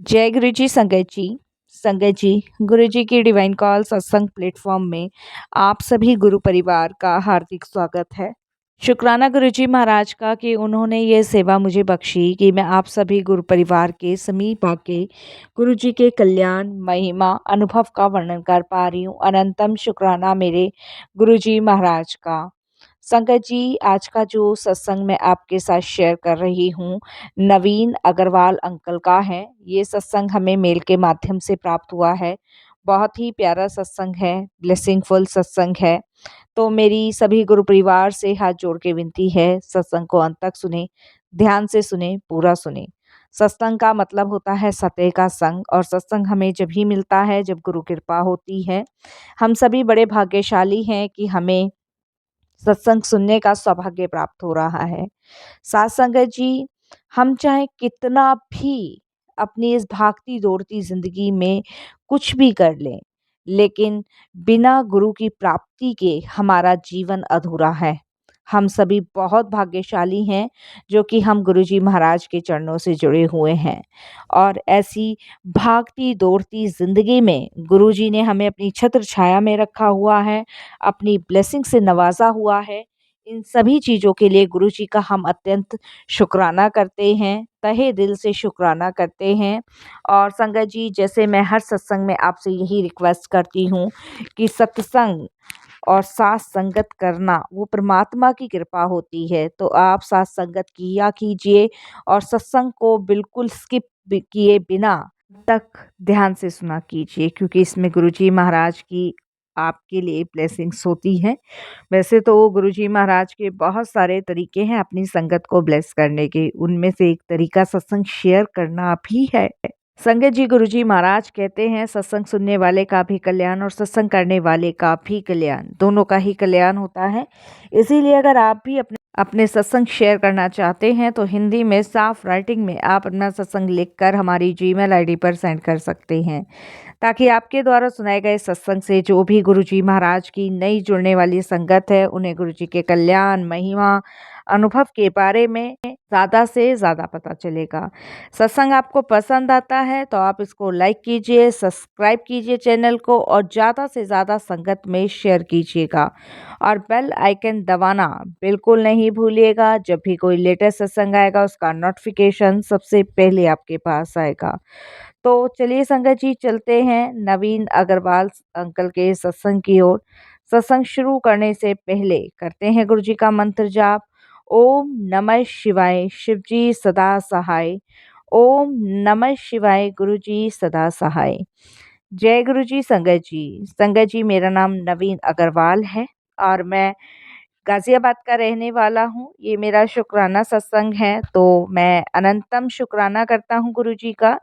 जय गुरु जी संगत जी गुरु जी की डिवाइन कॉल सत्संग प्लेटफॉर्म में आप सभी गुरु परिवार का हार्दिक स्वागत है। शुक्राना गुरु जी महाराज का कि उन्होंने ये सेवा मुझे बख्शी कि मैं आप सभी गुरु परिवार के समीप आके गुरु जी के कल्याण महिमा अनुभव का वर्णन कर पा रही हूँ। अनंतम शुक्राना मेरे गुरु जी महाराज का। संगत जी, आज का जो सत्संग मैं आपके साथ शेयर कर रही हूँ नवीन अग्रवाल अंकल का है। ये सत्संग हमें मेल के माध्यम से प्राप्त हुआ है। बहुत ही प्यारा सत्संग है, ब्लेसिंगफुल सत्संग है। तो मेरी सभी गुरु परिवार से हाथ जोड़ के विनती है, सत्संग को अंत तक सुने, ध्यान से सुने, पूरा सुने। सत्संग का मतलब होता है सत्य का संग, और सत्संग हमें जब ही मिलता है जब गुरु कृपा होती है। हम सभी बड़े भाग्यशाली हैं कि हमें सत्संग सुनने का सौभाग्य प्राप्त हो रहा है। साथ संगत जी, हम चाहे कितना भी अपनी इस भागती दौड़ती जिंदगी में कुछ भी कर लें, लेकिन बिना गुरु की प्राप्ति के हमारा जीवन अधूरा है। हम सभी बहुत भाग्यशाली हैं जो कि हम गुरुजी महाराज के चरणों से जुड़े हुए हैं, और ऐसी भागती दौड़ती जिंदगी में गुरुजी ने हमें अपनी छत्र छाया में रखा हुआ है, अपनी ब्लेसिंग से नवाजा हुआ है। इन सभी चीज़ों के लिए गुरुजी का हम अत्यंत शुक्राना करते हैं, तहे दिल से शुक्राना करते हैं। और संगत जी, जैसे मैं हर सत्संग में आपसे यही रिक्वेस्ट करती हूँ कि सत्संग और साथ संगत करना वो परमात्मा की कृपा होती है। तो आप साथ संगत किया कीजिए और सत्संग को बिल्कुल स्किप किए बिना तक ध्यान से सुना कीजिए, क्योंकि इसमें गुरुजी महाराज की आपके लिए ब्लेसिंग्स होती हैं। वैसे तो गुरुजी महाराज के बहुत सारे तरीके हैं अपनी संगत को ब्लेस करने के, उनमें से एक तरीका सत्संग शेयर करना भी है। संगत जी, गुरुजी महाराज कहते हैं सत्संग सुनने वाले का भी कल्याण और सत्संग करने वाले का भी कल्याण, दोनों का ही कल्याण होता है। इसीलिए अगर आप भी अपने सत्संग शेयर करना चाहते हैं तो हिंदी में साफ राइटिंग में आप अपना सत्संग लिखकर हमारी जीमेल आईडी पर सेंड कर सकते हैं, ताकि आपके द्वारा सुनाए गए सत्संग से जो भी गुरुजी महाराज की नई जुड़ने वाली संगत है उन्हें गुरुजी के कल्याण महिमा अनुभव के बारे में ज़्यादा से ज़्यादा पता चलेगा। सत्संग आपको पसंद आता है तो आप इसको लाइक कीजिए, सब्सक्राइब कीजिए चैनल को, और ज़्यादा से ज़्यादा संगत में शेयर कीजिएगा, और बेल आइकन दबाना बिल्कुल नहीं भूलिएगा। जब भी कोई लेटेस्ट सत्संग आएगा उसका नोटिफिकेशन सबसे पहले आपके पास आएगा। तो चलिए संगत जी, चलते हैं नवीन अग्रवाल अंकल के सत्संग की ओर। सत्संग शुरू करने से पहले करते हैं गुरु जी का मंत्र जाप। ओम नमः शिवाय, शिव जी सदा सहाय। ओम नमः शिवाय, गुरु जी सदा सहाय। जय गुरु जी। संगत जी, मेरा नाम नवीन अग्रवाल है और मैं गाजियाबाद का रहने वाला हूँ। ये मेरा शुक्राना सत्संग है, तो मैं अनंतम शुक्राना करता हूँ गुरु जी का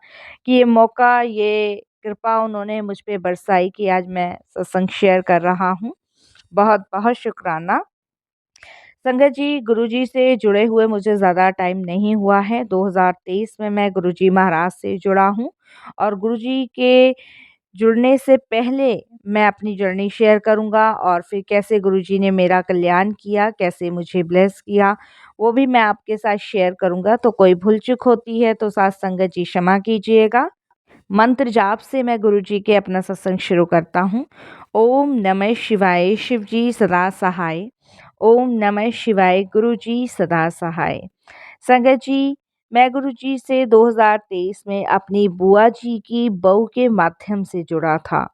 कि ये मौका, ये कृपा उन्होंने मुझ पे बरसाई कि आज मैं सत्संग शेयर कर रहा हूँ। बहुत बहुत शुक्राना। संगत जी, गुरुजी से जुड़े हुए मुझे ज़्यादा टाइम नहीं हुआ है। 2023 में मैं गुरुजी महाराज से जुड़ा हूँ, और गुरुजी के जुड़ने से पहले मैं अपनी जर्नी शेयर करूँगा, और फिर कैसे गुरुजी ने मेरा कल्याण किया, कैसे मुझे ब्लेस किया, वो भी मैं आपके साथ शेयर करूँगा। तो कोई भूल चूक होती है तो साथ संगत जी क्षमा कीजिएगा। मंत्र जाप से मैं गुरुजी के अपना सत्संग शुरू करता हूँ। ओम नमः शिवाय, शिव जी सदा सहाय। ओम नमः शिवाय, गुरु जी सदा सहाय। संगत जी, मैं गुरु जी से 2023 में अपनी बुआ जी की बहू के माध्यम से जुड़ा था।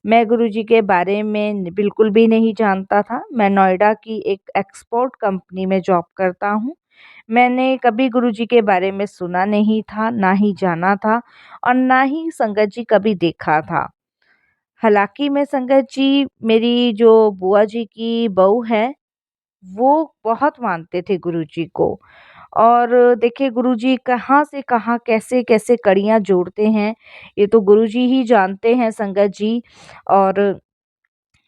मैं गुरु जी के बारे में बिल्कुल भी नहीं जानता था। मैं नोएडा की एक एक्सपोर्ट कंपनी में जॉब करता हूँ। मैंने कभी गुरु जी के बारे में सुना नहीं था, ना ही जाना था, और ना ही संगत जी कभी देखा था। हालाँकि मैं संगत जी, मेरी जो बुआ जी की बहू है, वो बहुत मानते थे गुरुजी को। और देखिए गुरुजी कहाँ से कहाँ कैसे-कैसे कड़ियाँ जोड़ते हैं, ये तो गुरुजी ही जानते हैं संगत जी। और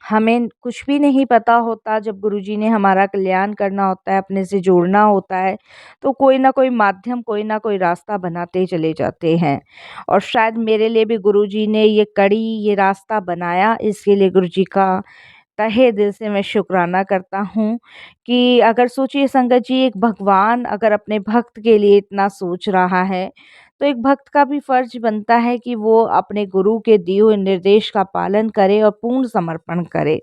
हमें कुछ भी नहीं पता होता, जब गुरुजी ने हमारा कल्याण करना होता है, अपने से जोड़ना होता है, तो कोई ना कोई माध्यम, कोई ना कोई रास्ता बनाते चले जाते हैं। और शायद मेरे लिए भी गुरुजी ने ये कड़ी, ये रास्ता बनाया, इसके लिए गुरुजी का तहे दिल से मैं शुक्राना करता हूँ। कि अगर सोचिए संगत जी, एक भगवान अगर अपने भक्त के लिए इतना सोच रहा है, तो एक भक्त का भी फ़र्ज़ बनता है कि वो अपने गुरु के दिए हुए निर्देश का पालन करे और पूर्ण समर्पण करे।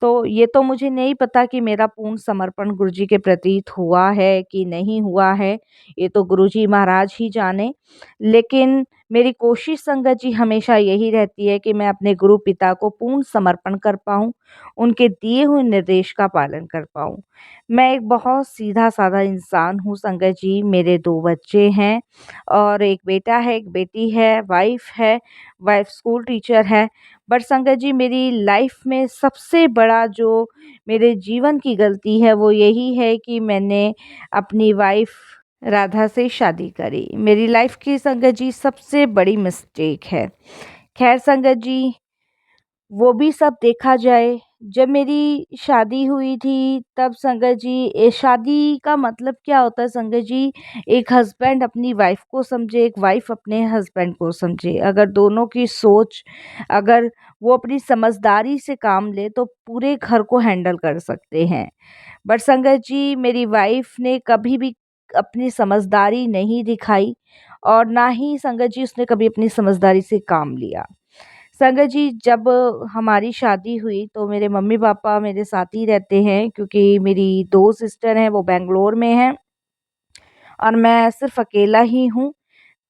तो ये तो मुझे नहीं पता कि मेरा पूर्ण समर्पण गुरुजी के प्रति हुआ है कि नहीं हुआ है, ये तो गुरुजी महाराज ही जाने। लेकिन मेरी कोशिश संगत जी हमेशा यही रहती है कि मैं अपने गुरु पिता को पूर्ण समर्पण कर पाऊँ, उनके दिए हुए निर्देश का पालन कर पाऊँ। मैं एक बहुत सीधा-साधा इंसान हूँ संगत जी, मेरे 2 बच्चे हैं और 1 बेटा है, 1 बेटी है, वाइफ़ स्कूल टीचर है। बट संगत जी मेरी लाइफ में सबसे बड़ा जो मेरे जीवन की गलती है वो यही है कि मैंने अपनी वाइफ राधा से शादी करी। मेरी लाइफ की संगत जी सबसे बड़ी मिस्टेक है। ख़ैर संगत जी वो भी सब देखा जाए, जब मेरी शादी हुई थी तब संगत जी शादी का मतलब क्या होता है संगत जी, एक हस्बैंड अपनी वाइफ़ को समझे, एक वाइफ़ अपने हस्बैंड को समझे। अगर दोनों की सोच अगर वो अपनी समझदारी से काम ले तो पूरे घर को हैंडल कर सकते हैं। बट संगत जी मेरी वाइफ़ ने कभी भी अपनी समझदारी नहीं दिखाई और ना ही संगत जी उसने कभी अपनी समझदारी से काम लिया। संगत जी जब हमारी शादी हुई तो मेरे मम्मी-पापा मेरे साथ ही रहते हैं क्योंकि मेरी 2 सिस्टर हैं वो बैंगलोर में हैं और मैं सिर्फ़ अकेला ही हूँ।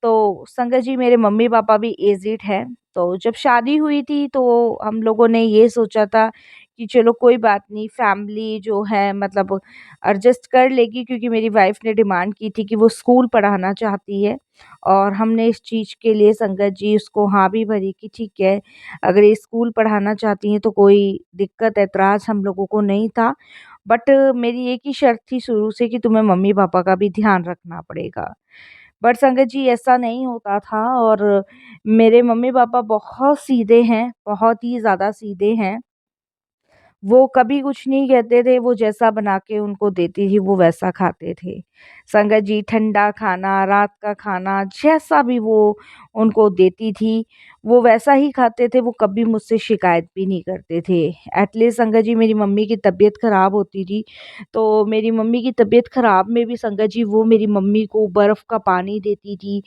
तो संगत जी मेरे मम्मी-पापा भी एज़िड हैं। तो जब शादी हुई थी तो हम लोगों ने ये सोचा था कि चलो कोई बात नहीं, फैमिली जो है मतलब एडजस्ट कर लेगी क्योंकि मेरी वाइफ़ ने डिमांड की थी कि वो स्कूल पढ़ाना चाहती है। और हमने इस चीज़ के लिए संगत जी उसको हाँ भी भरी कि ठीक है, अगर ये स्कूल पढ़ाना चाहती हैं तो कोई दिक्कत ऐतराज़ हम लोगों को नहीं था। बट मेरी एक ही शर्त थी शुरू से कि तुम्हें मम्मी-पापा का भी ध्यान रखना पड़ेगा। बट संगत जी ऐसा नहीं होता था और मेरे मम्मी-पापा बहुत सीधे हैं, बहुत ही ज़्यादा सीधे हैं। वो कभी कुछ नहीं कहते थे, वो जैसा बना के उनको देती थी वो वैसा खाते थे। संगत जी ठंडा खाना, रात का खाना जैसा भी वो उनको देती थी, वो वैसा ही खाते थे, वो कभी मुझसे शिकायत भी नहीं करते थे। एटलीस्ट संगत जी मेरी मम्मी की तबीयत ख़राब होती थी, तो मेरी मम्मी की तबीयत ख़राब में भी संगत जी वो मेरी मम्मी को बर्फ़ का पानी देती थी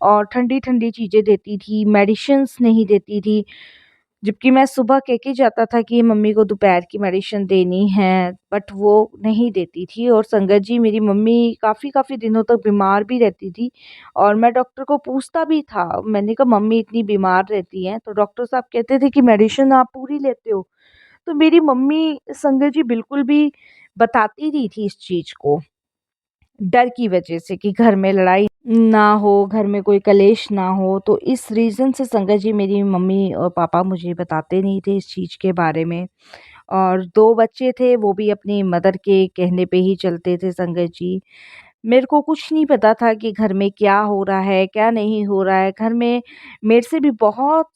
और ठंडी-ठंडी चीज़ें देती थी, मेडिसिन्स नहीं देती थी। जबकि मैं सुबह कह के जाता था कि मम्मी को दोपहर की मेडिसिन देनी है, बट वो नहीं देती थी और संगत जी मेरी मम्मी काफ़ी दिनों तक बीमार भी रहती थी और मैं डॉक्टर को पूछता भी था। मैंने कहा मम्मी इतनी बीमार रहती हैं, तो डॉक्टर साहब कहते थे कि मेडिसिन आप पूरी लेते हो। तो मेरी मम्मी संगत जी बिल्कुल भी बताती नहीं थी इस चीज़ को, डर की वजह से कि घर में लड़ाई ना हो, घर में कोई कलेश ना हो, तो इस रीज़न से संगत जी मेरी मम्मी और पापा मुझे बताते नहीं थे इस चीज़ के बारे में। और 2 बच्चे थे, वो भी अपनी मदर के कहने पे ही चलते थे संगत जी। मेरे को कुछ नहीं पता था कि घर में क्या हो रहा है, क्या नहीं हो रहा है। घर में मेरे से भी बहुत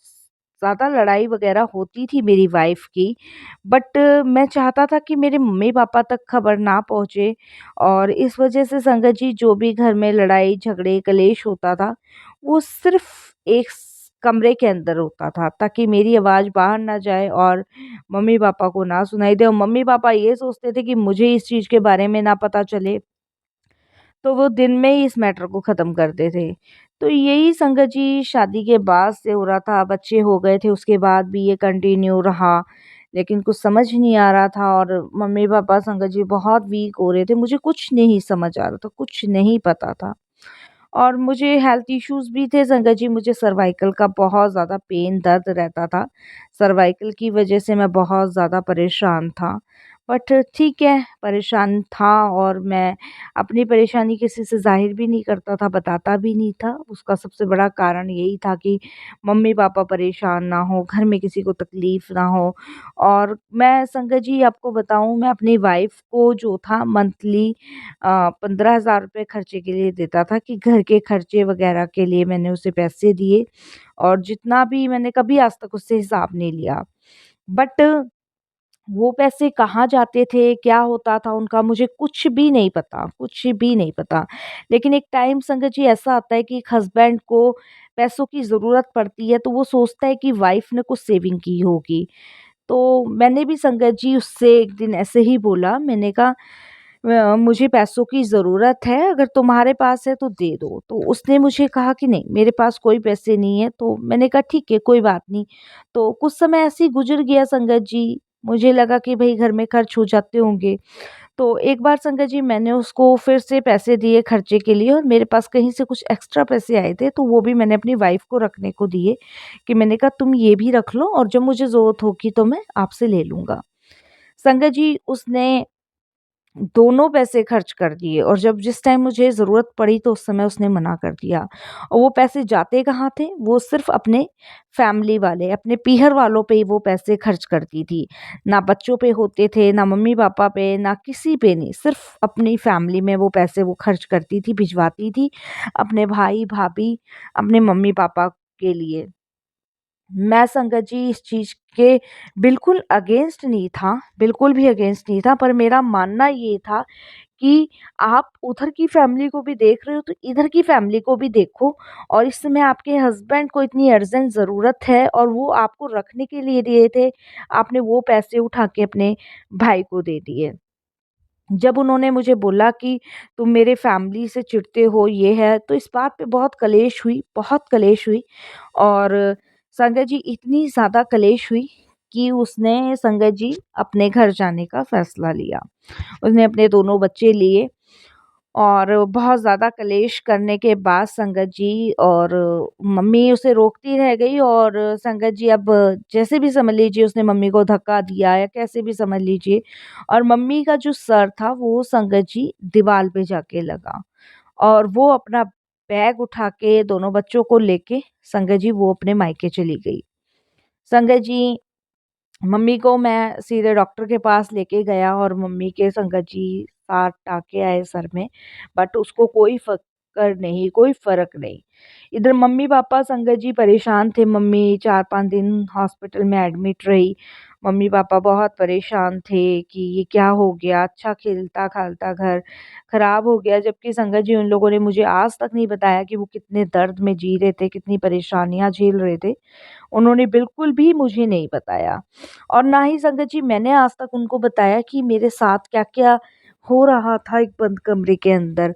ज़्यादा लड़ाई वग़ैरह होती थी मेरी वाइफ़ की, बट मैं चाहता था कि मेरे मम्मी-पापा तक खबर ना पहुँचे और इस वज़ह से संगत जी जो भी घर में लड़ाई, झगड़े, कलेश होता था, वो सिर्फ़ एक कमरे के अंदर होता था ताकि मेरी आवाज़ बाहर ना जाए और मम्मी-पापा को ना सुनाई दे और मम्मी-पापा ये सोचते थे कि मुझे इस चीज़ के बारे में ना पता चले। तो वो दिन में ही इस मैटर को ख़त्म करते थे। तो यही संगत जी शादी के बाद से हो रहा था, बच्चे हो गए थे उसके बाद भी ये कंटिन्यू रहा, लेकिन कुछ समझ नहीं आ रहा था और मम्मी-पापा संगत जी बहुत वीक हो रहे थे, मुझे कुछ नहीं समझ आ रहा था, कुछ नहीं पता था। और मुझे हेल्थ इश्यूज़ भी थे संगत जी, मुझे सर्वाइकल का बहुत ज़्यादा पेन दर्द रहता था। सर्वाइकल की वज़ह से मैं बहुत ज़्यादा परेशान था। बट ठीक है, परेशान था और मैं अपनी परेशानी किसी से ज़ाहिर भी नहीं करता था, बताता भी नहीं था। उसका सबसे बड़ा कारण यही था कि मम्मी-पापा परेशान ना हों, घर में किसी को तकलीफ़ ना हो और मैं संगत जी आपको बताऊँ मैं अपनी वाइफ़ को जो था मंथली 15,000 रुपए खर्चे के लिए देता था कि घर के खर्चे वग़ैरह के लिए मैंने उसे पैसे दिए और जितना भी मैंने कभी आज तक उससे हिसाब नहीं लिया। बट वो पैसे कहाँ जाते थे, क्या होता था उनका मुझे कुछ भी नहीं पता, कुछ भी नहीं पता। लेकिन एक टाइम संगत जी ऐसा आता है कि एक हस्बैंड को पैसों की ज़रूरत पड़ती है तो वो सोचता है कि वाइफ़ ने कुछ सेविंग की होगी। तो मैंने भी संगत जी उससे एक दिन ऐसे ही बोला, मैंने कहा मुझे पैसों की ज़रूरत है, अगर तुम्हारे पास है तो दे दो। तो उसने मुझे कहा कि नहीं, मेरे पास कोई पैसे नहीं है। तो मैंने कहा ठीक है, कोई बात नहीं। तो कुछ समय ऐसे ही गुज़र गया संगत जी, मुझे लगा कि भई घर में खर्च हो जाते होंगे। तो एक बार संगत जी मैंने उसको फिर से पैसे दिए खर्चे के लिए, और मेरे पास कहीं से कुछ एक्स्ट्रा पैसे आए थे, तो वो भी मैंने अपनी वाइफ़ को रखने को दिए, कि मैंने कहा तुम ये भी रख लो, और जब मुझे ज़रूरत होगी तो मैं आपसे ले लूँगा। संगत जी उसने दोनों पैसे खर्च कर दिए, और जब जिस टाइम मुझे ज़रूरत पड़ी तो उस समय उसने मना कर दिया। और वो पैसे जाते कहाँ थे? वो सिर्फ़ अपने फैमिली वाले, अपने पीहर वालों पे ही वो पैसे खर्च करती थी। ना बच्चों पे होते थे, ना मम्मी-पापा पे, ना किसी पे नहीं, सिर्फ़ अपनी फैमिली में वो पैसे वो खर्च करती थी, भिजवाती थी अपने भाई-भाभी, अपने मम्मी-पापा के लिए। मैं संगत जी इस चीज़ के बिल्कुल अगेंस्ट नहीं था, बिल्कुल भी अगेंस्ट नहीं था, पर मेरा मानना ये था कि आप उधर की फैमिली को भी देख रहे हो तो इधर की फैमिली को भी देखो, और इस समय आपके हस्बैंड को इतनी अर्जेंट ज़रूरत है और वो आपको रखने के लिए दिए थे, आपने वो पैसे उठा के अपने भाई को दे दिए। जब उन्होंने मुझे बोला कि तुम मेरे फैमिली से चिढ़ते हो, ये है, तो इस बात पे बहुत कलेश हुई, बहुत कलेश हुई। और संगत जी इतनी ज़्यादा कलेश हुई कि उसने संगत जी अपने घर जाने का फ़ैसला लिया। उसने अपने दोनों बच्चे लिए, और बहुत ज़्यादा कलेश करने के बाद संगत जी, और मम्मी उसे रोकती रह गई, और संगत जी अब जैसे भी समझ लीजिए उसने मम्मी को धक्का दिया या कैसे भी समझ लीजिए, और मम्मी का जो सर था वो संगत जी दीवार पे जाके लगा, और वो अपना बैग उठा के दोनों बच्चों को लेके संगत जी वो अपने मायके चली गई। संगत जी मम्मी को मैं सीधे डॉक्टर के पास लेके गया, और मम्मी के संगत जी 7 टाँके आए सर में, बट उसको कोई फ़िक्र नहीं, कोई फ़र्क नहीं। इधर मम्मी-पापा संगत जी परेशान थे, मम्मी 4-5 दिन हॉस्पिटल में एडमिट रही। मम्मी-पापा बहुत परेशान थे कि ये क्या हो गया? अच्छा खिलता-खिलता घर खराब हो गया, जबकि संगत जी उन लोगों ने मुझे आज तक नहीं बताया कि वो कितने दर्द में जी रहे थे, कितनी परेशानियाँ झेल रहे थे। उन्होंने बिल्कुल भी मुझे नहीं बताया, और ना ही संगत जी मैंने आज तक उनको बताया कि मेरे साथ क्या-क्या हो रहा था एक बंद कमरे के अंदर।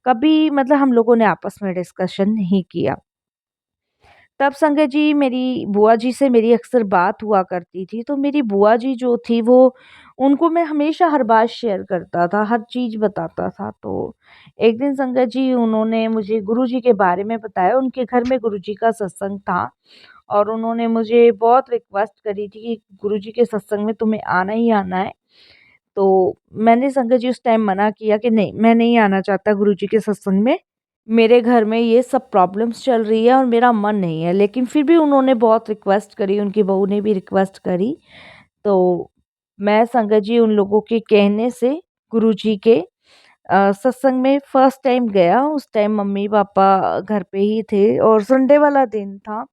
कभी मतलब हम लोगों ने आपस में डिस्कशन नहीं किया। तब संगत जी मेरी बुआ जी से मेरी अक्सर बात हुआ करती थी, तो मेरी बुआ जी जो थी वो उनको मैं हमेशा हर बात शेयर करता था, हर चीज़ बताता था। तो एक दिन संगत जी उन्होंने मुझे गुरुजी के बारे में बताया, उनके घर में गुरुजी का सत्संग था, और उन्होंने मुझे बहुत रिक्वेस्ट करी थी कि गुरुजी के सत्संग में तुम्हें आना ही आना है। तो मैंने संगत जी उस टाइम मना किया कि नहीं, मैं नहीं आना चाहता गुरुजी के सत्संग में। मेरे घर में ये सब प्रॉब्लम्स चल रही है और मेरा मन नहीं है। लेकिन फिर भी उन्होंने बहुत रिक्वेस्ट करी, उनकी बहू ने भी रिक्वेस्ट करी। तो मैं संगत जी उन लोगों के कहने से गुरुजी के सत्संग में फर्स्ट टाइम गया। उस टाइम मम्मी-पापा घर पे ही थे और संडे वाला दिन था।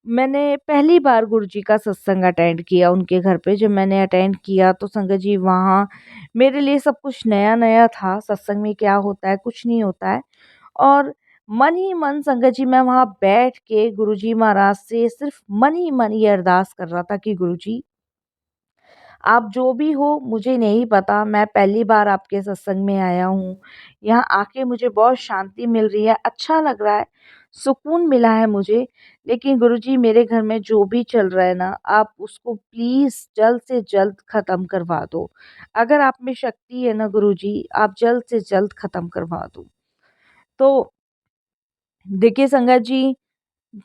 मैंने पहली बार गुरुजी का सत्संग अटेंड किया उनके घर पे। जब मैंने अटेंड किया तो संगत जी वहाँ मेरे लिए सब कुछ नया-नया था। सत्संग में क्या होता है, कुछ नहीं होता है। और मन ही मन संगत जी मैं वहाँ बैठ के गुरुजी महाराज से सिर्फ़ मन ही मन ये अरदास कर रहा था कि गुरुजी आप जो भी हो मुझे नहीं पता, मैं पहली बार आपके सत्संग में आया हूँ। यहाँ आके मुझे बहुत शांति मिल रही है, अच्छा लग रहा है, सुकून मिला है मुझे। लेकिन गुरुजी मेरे घर में जो भी चल रहा है ना, आप उसको प्लीज़ जल्द से जल्द ख़त्म करवा दो। अगर आप में शक्ति है ना गुरुजी, आप जल्द से जल्द ख़त्म करवा दो। तो देखिए संगत जी,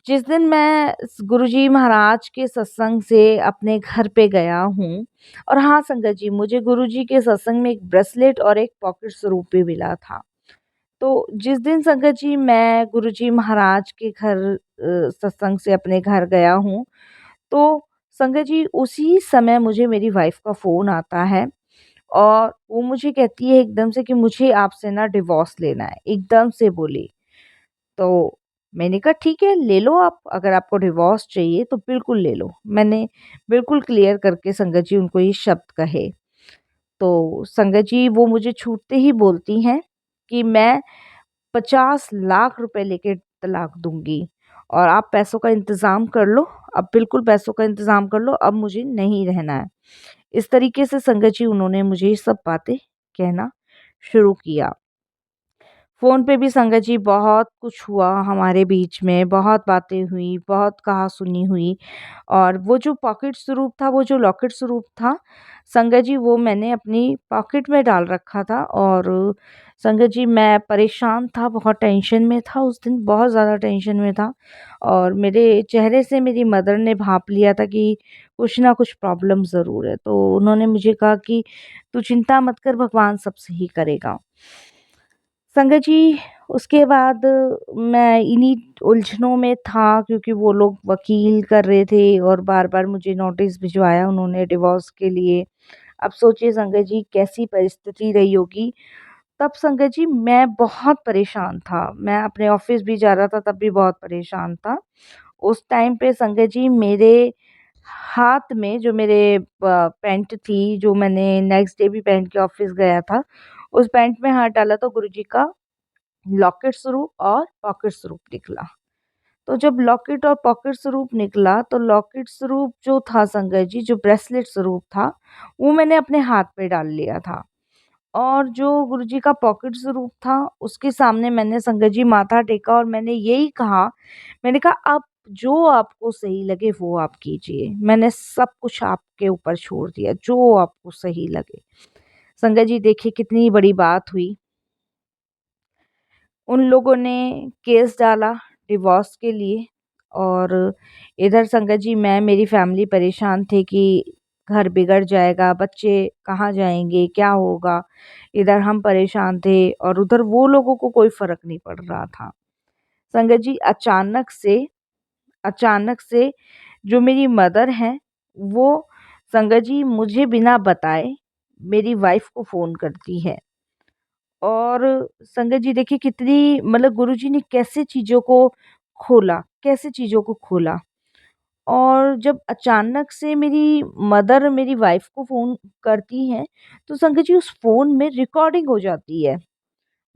जिस दिन मैं गुरुजी महाराज के सत्संग से अपने घर पे गया हूँ, और हाँ संगत जी मुझे गुरुजी के सत्संग में एक ब्रेसलेट और एक पॉकेट स्वरूप भी मिला था। तो जिस दिन संगत जी मैं गुरुजी महाराज के घर सत्संग से अपने घर गया हूँ, तो संगत जी उसी समय मुझे मेरी वाइफ़ का फ़ोन आता है, और वो मुझे कहती है एकदम से कि मुझे आपसे ना डिवोर्स लेना है, एकदम से बोली। तो मैंने कहा ठीक है ले लो आप, अगर आपको डिवोर्स चाहिए तो बिल्कुल ले लो। मैंने बिल्कुल क्लियर करके संगत जी उनको ये शब्द कहे। तो संगत जी वो मुझे छूटते ही बोलती हैं कि मैं 50 लाख रुपए लेके तलाक दूँगी, और आप पैसों का इंतज़ाम कर लो, अब बिल्कुल पैसों का इंतज़ाम कर लो, अब मुझे नहीं रहना है। इस तरीके से संगत जी उन्होंने मुझे ये सब बातें कहना शुरू किया। फ़ोन पे भी संगत जी बहुत कुछ हुआ हमारे बीच में, बहुत बातें हुई, बहुत कहा-सुनी हुई और वो जो पॉकेट स्वरूप था, वो जो लॉकेट स्वरूप था, संगत जी वो मैंने अपनी पॉकेट में डाल रखा था और संगत जी मैं परेशान था, बहुत टेंशन में था उस दिन, बहुत ज़्यादा टेंशन में था और मेरे चेहरे से मेरी मदर ने भाँप लिया था कि कुछ ना कुछ प्रॉब्लम ज़रूर है। तो उन्होंने मुझे कहा कि, "तू चिंता मत कर, भगवान सब सही करेगा।" संगत जी, उसके बाद मैं इन्हीं उलझनों में था क्योंकि वो लोग वकील कर रहे थे और बार-बार मुझे नोटिस भिजवाया उन्होंने डिवोर्स के लिए। अब सोचिए संगत जी कैसी परिस्थिति रही होगी। तब संगत जी मैं बहुत परेशान था। मैं अपने ऑफ़िस भी जा रहा था तब भी बहुत परेशान था। उस टाइम पे संगत जी मेरे हाथ में जो मेरे पैंट थी जो मैंने नेक्स्ट डे भी पहन के ऑफ़िस गया था, उस पैंट में हाथ डाला तो गुरुजी का लॉकेट स्वरूप और पॉकेट स्वरूप निकला। तो जब लॉकेट और पॉकेट स्वरूप निकला तो लॉकेट स्वरूप जो था संगत जी, जो ब्रेसलेट स्वरूप था, वो मैंने अपने हाथ पे डाल लिया था। और जो गुरुजी का पॉकेट स्वरूप था, उसके सामने मैंने संगत जी माथा टेका और मैंने यही कहा, मैंने कहा अब जो आपको सही लगे वो आप कीजिए। मैंने सब कुछ आपके ऊपर छोड़ दिया, जो आपको सही लगे। संगत जी देखिए कितनी बड़ी बात हुई। उन लोगों ने केस डाला डिवोर्स के लिए और इधर संगत जी मैं मेरी फैमिली परेशान थे कि घर बिगड़ जाएगा, बच्चे कहाँ जाएँगे, क्या होगा? इधर हम परेशान थे और उधर वो लोगों को कोई फ़र्क नहीं पड़ रहा था। संगत जी अचानक से जो मेरी मदर हैं, वो संगत जी मुझे बिना बताए मेरी वाइफ़ को फ़ोन करती है। और संगत जी देखिए कितनी मतलब गुरुजी ने कैसे चीज़ों को कैसे चीज़ों को खोला और जब अचानक से मेरी मदर मेरी वाइफ़ को फ़ोन करती हैं, तो संगत जी उस फ़ोन में रिकॉर्डिंग हो जाती है।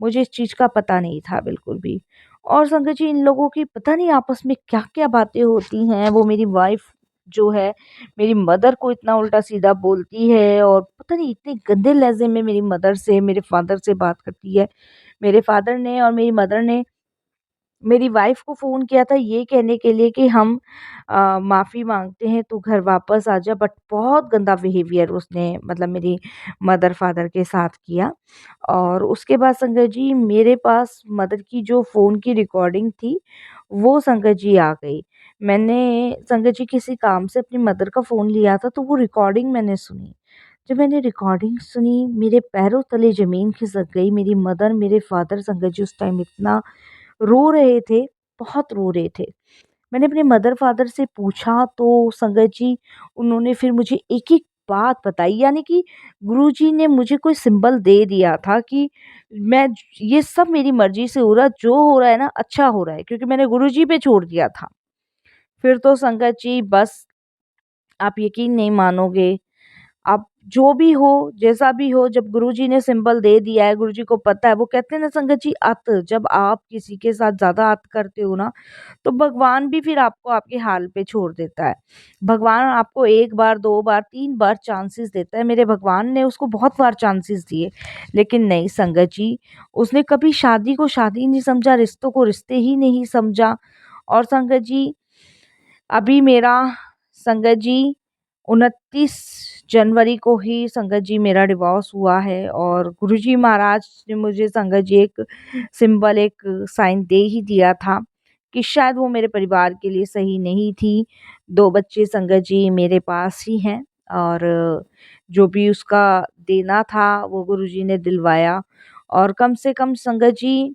मुझे इस चीज़ का पता नहीं था बिल्कुल भी। और संगत जी इन लोगों की पता नहीं आपस में क्या-क्या बातें होती हैं, वो मेरी वाइफ़ जो है, मेरी मदर को इतना उल्टा-सीधा बोलती है और पता नहीं इतने गंदे लहज़े में मेरी मदर से, मेरे फ़ादर से बात करती है। मेरे फ़ादर ने और मेरी मदर ने मेरी वाइफ़ को फ़ोन किया था ये कहने के लिए कि हम माफ़ी माँगते हैं, तू घर वापस आ जा बट बहुत गंदा बिहेवियर उसने मतलब मेरी मदर फ़ादर के साथ किया। और उसके बाद संगत जी मेरे पास मदर की जो फ़ोन की रिकॉर्डिंग थी, वो संगत जी आ गई। मैंने संगत जी किसी काम से अपनी मदर का फ़ोन लिया था तो वो रिकॉर्डिंग मैंने सुनी। जब मैंने रिकॉर्डिंग सुनी मेरे पैरों तले ज़मीन खिसक गई। मेरी मदर, मेरे फ़ादर संगत जी उस टाइम इतना रो रहे थे, बहुत रो रहे थे। मैंने अपने मदर-फ़ादर से पूछा तो संगत जी उन्होंने फिर मुझे एक-एक बात बताई यानी कि गुरुजी ने मुझे कोई सिंबल दे दिया था कि मैं ये सब मेरी मर्ज़ी से हो रहा है, जो हो रहा है ना अच्छा हो रहा है क्योंकि मैंने गुरुजी पे छोड़ दिया था। फिर तो संगत जी बस आप यकीन नहीं मानोगे अब जो भी हो, जैसा भी हो, जब गुरुजी ने सिंबल दे दिया है, गुरुजी को पता है, वो कहते हैं ना संगत जी अत, जब आप किसी के साथ ज़्यादा अत करते हो ना, तो भगवान भी फिर आपको आपके हाल पे छोड़ देता है। भगवान आपको 1 बार, 2 बार, 3 बार चांसेस देता है। मेरे भगवान ने उसको बहुत बार चांसेस दिए, लेकिन नहीं संगत जी, उसने कभी शादी को शादी नहीं समझा, रिश्तों को रिश्ते ही नहीं समझा और संगत जी अभी मेरा संगत जी 29 जनवरी को ही संगत जी मेरा डिवोर्स हुआ है और गुरुजी महाराज ने मुझे संगत जी एक सिंबल एक साइन दे ही दिया था कि शायद वो मेरे परिवार के लिए सही नहीं थी। 2 बच्चे संगत जी मेरे पास ही हैं और जो भी उसका देना था वो गुरुजी ने दिलवाया और कम से कम संगत जी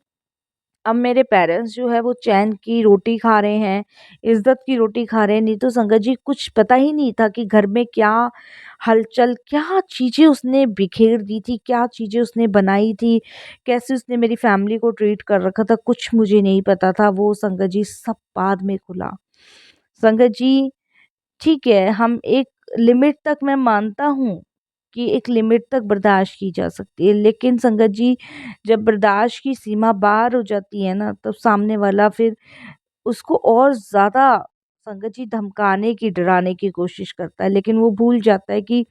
अब मेरे पेरेंट्स जो है वो चैन की रोटी खा रहे हैं, इज़्ज़त की रोटी खा रहे हैं, नहीं तो संगत जी कुछ पता ही नहीं था कि घर में क्या हलचल, क्या चीज़ें उसने बिखेर दी थी, क्या चीज़ें उसने बनाई थी, कैसे उसने मेरी फैमिली को ट्रीट कर रखा था, कुछ मुझे नहीं पता था। वो संगत जी सब बाद में खुला। संगत जी ठीक है, हम एक लिमिट तक मैं मानता हूँ कि एक लिमिट तक बर्दाश्त की जा सकती है, लेकिन संगत जी जब बर्दाश्त की सीमा पार हो जाती है ना, तब सामने वाला फिर उसको और ज़्यादा संगत जी धमकाने की, डराने की कोशिश करता है, लेकिन वो भूल जाता है कि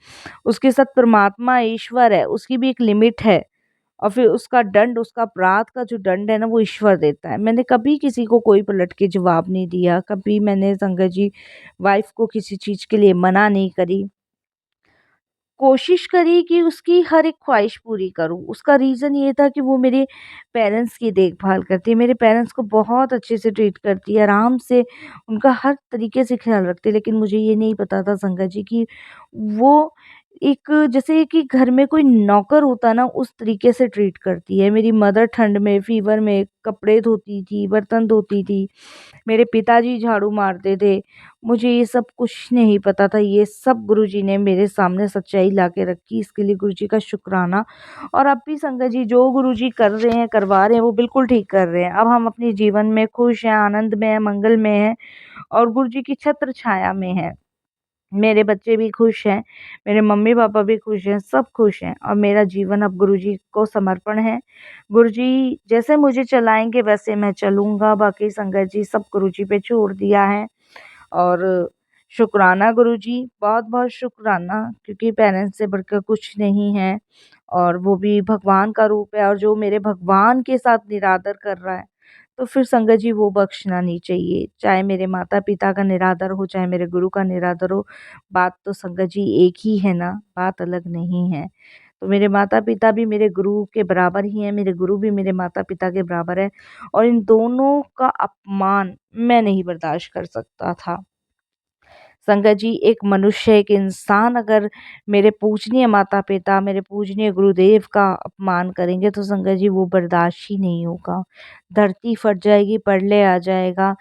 उसके साथ परमात्मा ईश्वर है, उसकी भी एक लिमिट है और फिर उसका दंड, उसका अपराध का जो दंड है ना, वो ईश्वर देता है। मैंने कभी किसी को कोई पलट के जवाब नहीं दिया, कभी मैंने संगत जी वाइफ़ को किसी चीज़ के लिए मना नहीं करी। कोशिश करी कि उसकी हर एक ख़्वाहिश पूरी करूँ। उसका रीज़न ये था कि वो मेरे पेरेंट्स की देखभाल करती है, मेरे पेरेंट्स को बहुत अच्छे से ट्रीट करती है, आराम से उनका हर तरीके से ख़्याल रखती है। लेकिन मुझे ये नहीं पता था संगत जी कि वो एक जैसे कि घर में कोई नौकर होता ना, उस तरीके से ट्रीट करती है। मेरी मदर ठंड में, फ़ीवर में कपड़े धोती थी, बर्तन धोती थी। मेरे पिताजी झाड़ू मारते थे। मुझे ये सब कुछ नहीं पता था, ये सब गुरुजी ने मेरे सामने सच्चाई ला के रखी, इसके लिए गुरुजी का शुक्राना। और अब भी संगत जी जो गुरुजी कर रहे हैं, करवा रहे हैं, वो बिल्कुल ठीक कर रहे हैं। अब हम अपने जीवन में खुश हैं, आनंद में हैं, मंगल में हैं और गुरुजी की छत्र छाया में हैं। मेरे बच्चे भी खुश हैं, मेरे मम्मी-पापा भी खुश हैं, सब खुश हैं और मेरा जीवन अब गुरुजी को समर्पण है। गुरुजी जैसे मुझे चलाएँगे वैसे मैं चलूँगा, बाकी संगत जी सब गुरुजी पे छोड़ दिया है। और शुक्राना गुरुजी, बहुत-बहुत शुक्राना, क्योंकि पेरेंट्स से बढ़कर कुछ नहीं है और वो भी भगवान का रूप है और जो मेरे भगवान के साथ निरादर कर रहा है, तो फिर संगत जी वो बख्शना नहीं चाहिए। चाहे मेरे माता-पिता का निरादर हो, चाहे मेरे गुरु का निरादर हो, बात तो संगत जी एक ही है ना, बात अलग नहीं है। तो मेरे माता-पिता भी मेरे गुरु के बराबर ही हैं, मेरे गुरु भी मेरे माता-पिता के बराबर हैं और इन दोनों का अपमान मैं नहीं बर्दाश्त कर सकता था। संगत जी, एक मनुष्य, एक इंसान अगर मेरे पूजनीय माता-पिता, मेरे पूजनीय गुरुदेव का अपमान करेंगे तो संगत जी वो बर्दाश्त ही नहीं होगा। धरती फट जाएगी, प्रलय आ जाएगा,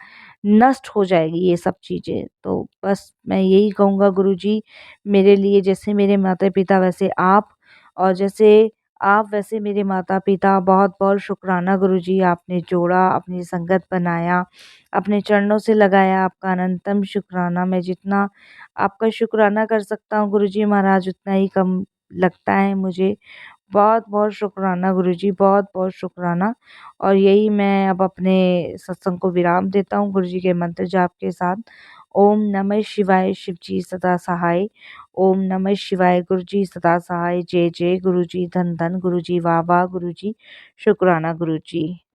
नष्ट हो जाएगी ये सब चीज़ें। तो बस मैं यही कहूँगा गुरुजी, मेरे लिए जैसे मेरे माता-पिता वैसे आप और जैसे आप वैसे मेरे माता-पिता। बहुत-बहुत शुक्राना गुरुजी, आपने जोड़ा, अपनी संगत बनाया, अपने चरणों से लगाया, आपका अनंतम शुक्राना। मैं जितना आपका शुक्राना कर सकता हूँ गुरुजी महाराज, उतना ही कम लगता है मुझे। बहुत-बहुत शुक्राना गुरुजी, बहुत-बहुत शुक्राना। और यही मैं अब अपने सत्संग को विराम देता हूँ गुरुजी के मंत्र जाप के साथ। ओम नमः शिवाय, शिव जी सदा सहाय। ओम नमः शिवाय, गुरुजी सदा सहाय। जय जय गुरुजी, धन धन गुरुजी, वाह वाह गुरुजी, शुक्राना गुरुजी।